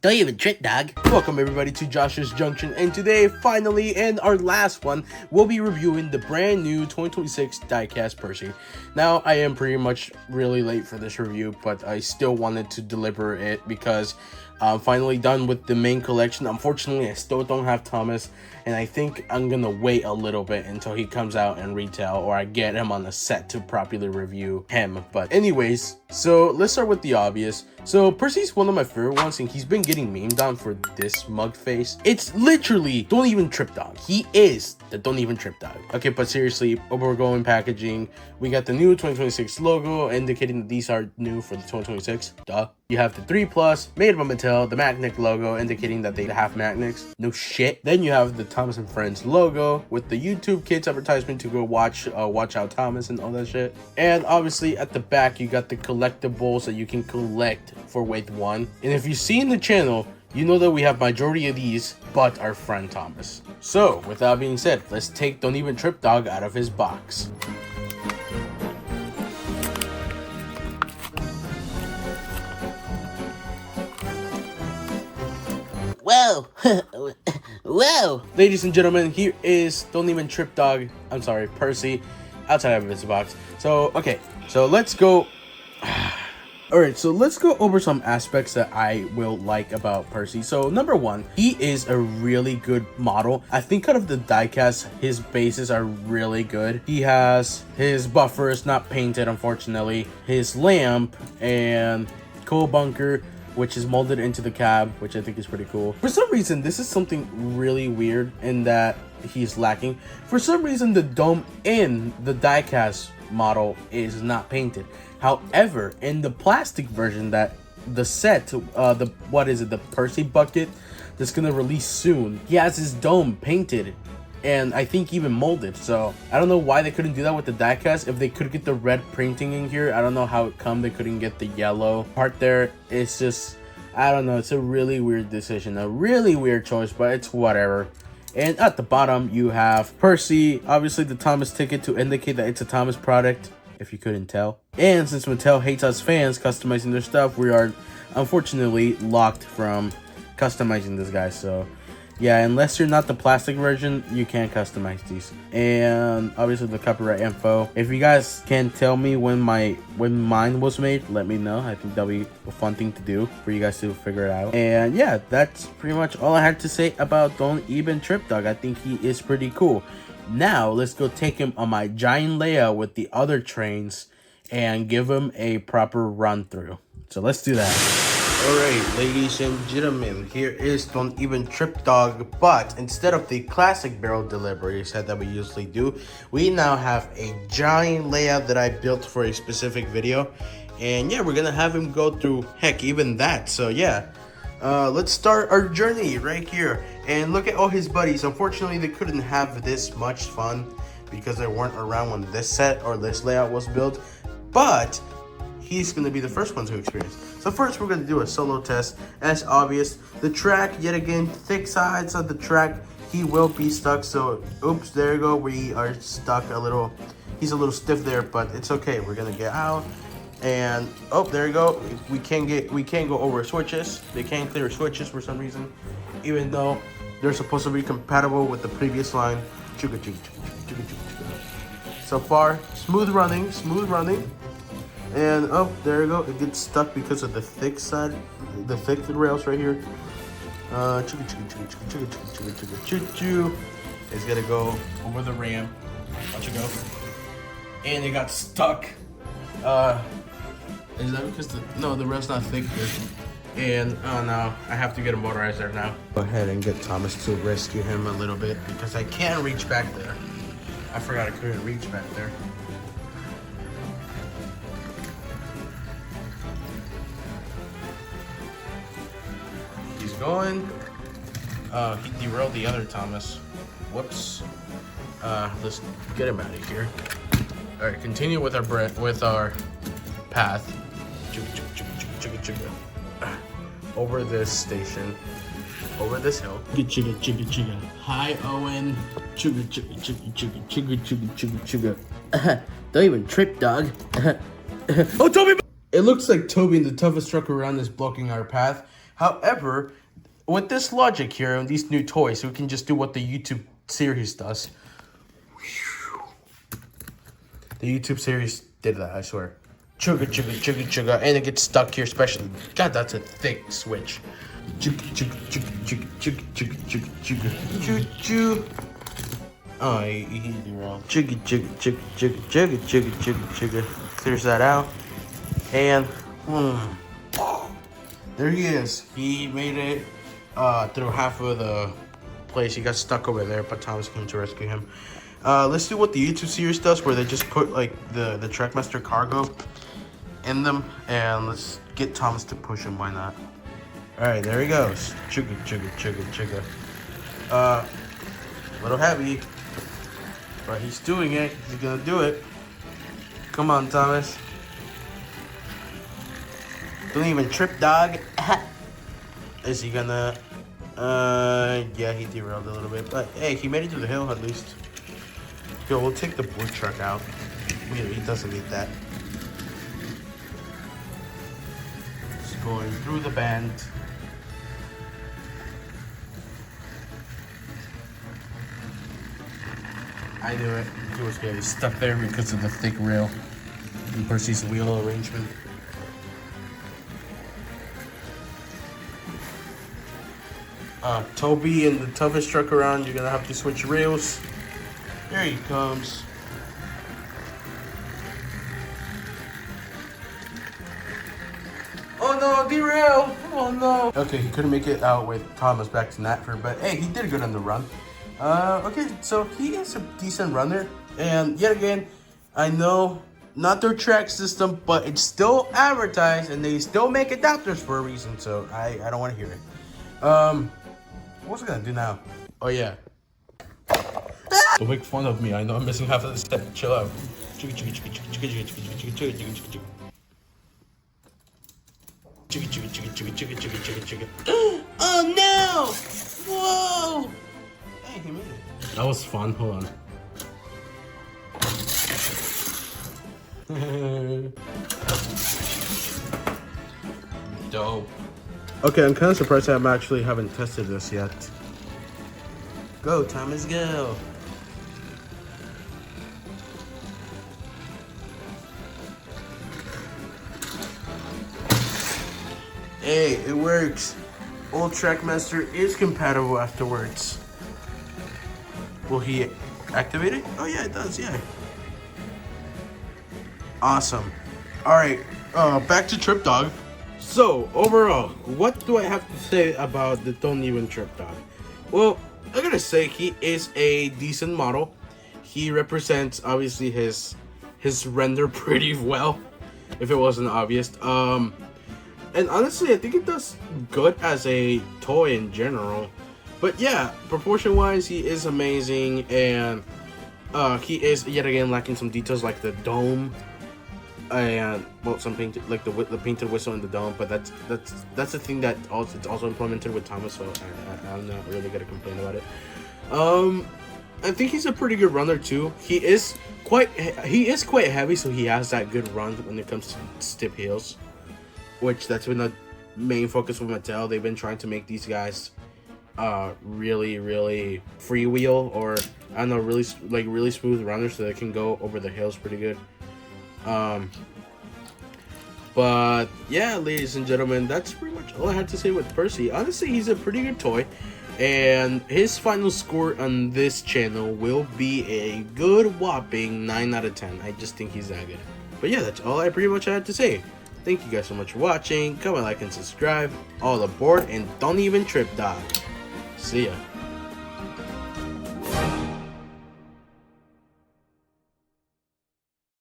Don't even trip, dog. Welcome everybody to Josh's Junction, and today, finally, and our last one, we'll be reviewing the brand new 2026 diecast Percy. Now, I am pretty much really late for this review, but I still wanted to deliver it because I'm finally done with the main collection. Unfortunately, I still don't have Thomas, and I think I'm gonna wait a little bit until he comes out in retail, or I get him on the set to properly review him. But anyways, so let's start with the obvious. So Percy's one of my favorite ones, and he's been getting memed on for this mug face. It's literally Don't Even Trip Dog. He is the Don't Even Trip Dog. Okay, but seriously, overgoing packaging. We got the new 2026 logo indicating that these are new for the 2026. Duh. You have the 3+ made by Mattel, the Magnet logo indicating that they have magnets. No shit. Then you have the Thomas and Friends logo with the YouTube Kids advertisement to go watch Out Thomas and all that shit. And obviously at the back you got the collectibles that you can collect for Wave 1. And if you've seen the channel, you know that we have majority of these but our friend Thomas. So with that being said, let's take Don't Even Trip Dog out of his box. Whoa! Whoa! Ladies and gentlemen, here is Don't Even Trip Dog, I'm sorry, Percy, outside of his box. So, okay, so let's go. Alright, so let's go over some aspects that I will like about Percy. So, number one, he is a really good model. I think out of the diecast, his bases are really good. He has his buffers, not painted, unfortunately, his lamp, and coal bunker, which is molded into the cab, which I think is pretty cool. For some reason, this is something really weird in that he's lacking. For some reason, the dome in the diecast model is not painted. However, in the plastic version that the set, the Percy bucket that's gonna release soon, he has his dome painted and I think even molded. So I don't know why they couldn't do that with the diecast. If they could get the red printing in here, I don't know how it come they couldn't get the yellow part there. It's just, I don't know, it's a really weird decision, a really weird choice, but it's whatever. And at the bottom you have Percy, obviously the Thomas ticket to indicate that it's a Thomas product, if you couldn't tell. And since Mattel hates us fans customizing their stuff, we are unfortunately locked from customizing this guy. So yeah, unless you're not the plastic version, you can't customize these. And obviously the copyright info. If you guys can tell me when mine was made, let me know. I think that'll be a fun thing to do for you guys to figure it out. And yeah, that's pretty much all I had to say about Don't Even Trip Dog. I think he is pretty cool. Now let's go take him on my giant layout with the other trains and give him a proper run through. So let's do that. Alright, ladies and gentlemen, here is Don't Even Trip Dog, but instead of the classic barrel delivery set that we usually do, we now have a giant layout that I built for a specific video. And yeah, we're gonna have him go through, heck, even that. So yeah, let's start our journey right here. And look at all his buddies. Unfortunately, they couldn't have this much fun because they weren't around when this set or this layout was built. But he's going to be the first one to experience. So first we're going to do a solo test. As obvious, the track, yet again, thick sides of the track, he will be stuck. So oops, there you go, we are stuck a little. He's a little stiff there, but it's okay. We're going to get out. And oh, there you go. We can't go over switches. They can't clear switches for some reason, even though they're supposed to be compatible with the previous line. So far, smooth running. And oh, there you go. It gets stuck because of the thick side, the thick rails right here. It's gonna go over the ramp. Watch it go. And it got stuck. Is that because the rail's not thick here? And oh no, I have to get a motorizer now. Go ahead and get Thomas to rescue him a little bit because I can't reach back there. I forgot I couldn't reach back there. He's going. He derailed the other Thomas. Whoops. Let's get him out of here. All right, continue with our path. Over this station, over this hill. Chugga. Hi, Owen. Chugga. Don't even trip, dog. Oh, Toby! it looks like Toby and the toughest truck around is blocking our path. However, with this logic here and these new toys, we can just do what the YouTube series does. The YouTube series did that, I swear. Chugga, chugga, chugga, chugga, and it gets stuck here especially. God, that's a thick switch. Chugga, chugga, chugga, chugga, chugga, chugga, chugga, chugga, chugga. Oh, he derailed. Chugga, chugga, chugga, chugga, chugga, chugga, chugga, chugga. Clears that out. And, there he is. He made it through half of the place. He got stuck over there, but Thomas came to rescue him. Let's do what the YouTube series does, where they just put like the Trackmaster cargo in them, and let's get Thomas to push him. Why not? All right, there he goes. Chugga, chugga, chugga, chugga. A little heavy, but he's doing it. He's gonna do it. Come on, Thomas. Don't even trip, dog. Is he gonna? Yeah, he derailed a little bit, but hey, he made it to the hill at least. Yo, we'll take the blue truck out. He doesn't need that. Just going through the bend. I knew it. He was getting stuck there because of the thick rail and Percy's wheel arrangement. Toby and the toughest truck around, you're gonna have to switch rails. There he comes. Oh no, derail! Oh no! Okay, he couldn't make it out with Thomas back to Natford, but hey, he did good on the run. Okay, so he is a decent runner, and yet again, I know not their track system, but it's still advertised, and they still make adapters for a reason, so I don't want to hear it. What's it gonna do now? Oh yeah. Don't make fun of me. I know I'm missing half of the step. Chill out. Chugga chugga chugga chugga chugga chugga chugga chugga chugga chugga chugga chugga chugga chugga chugga chugga chugga chugga. Oh no! Whoa! Hey, he made it. That was fun. Hold on. Dope. Okay, I'm kind of surprised I actually haven't tested this yet. Go, Thomas, go. Hey, it works. Old Trackmaster is compatible afterwards. Will he activate it? Oh yeah, it does, yeah. Awesome. Alright, back to Trip Dog. So, overall, what do I have to say about the Don't Even Trip Dog? Well, I gotta say, he is a decent model. He represents, obviously, his render pretty well, if it wasn't obvious. And honestly, I think it does good as a toy in general. But yeah, proportion-wise, he is amazing, and he is, yet again, lacking some details like the dome. And well, some painted, like the painted whistle in the dome, but that's the thing that also it's also implemented with Thomas, so I'm not really gonna complain about it. I think he's a pretty good runner too. He is quite heavy, so he has that good run when it comes to steep hills, which that's been a main focus with Mattel. They've been trying to make these guys really freewheel, or I don't know, really smooth runners, so they can go over the hills pretty good. But yeah, ladies and gentlemen, that's pretty much all I had to say with Percy. Honestly, he's a pretty good toy, and his final score on this channel will be a good whopping 9 out of 10. I just think he's that good. But yeah, that's all I pretty much had to say. Thank you guys so much for watching. Comment, like, and subscribe. All aboard, and don't even trip, dog. See ya.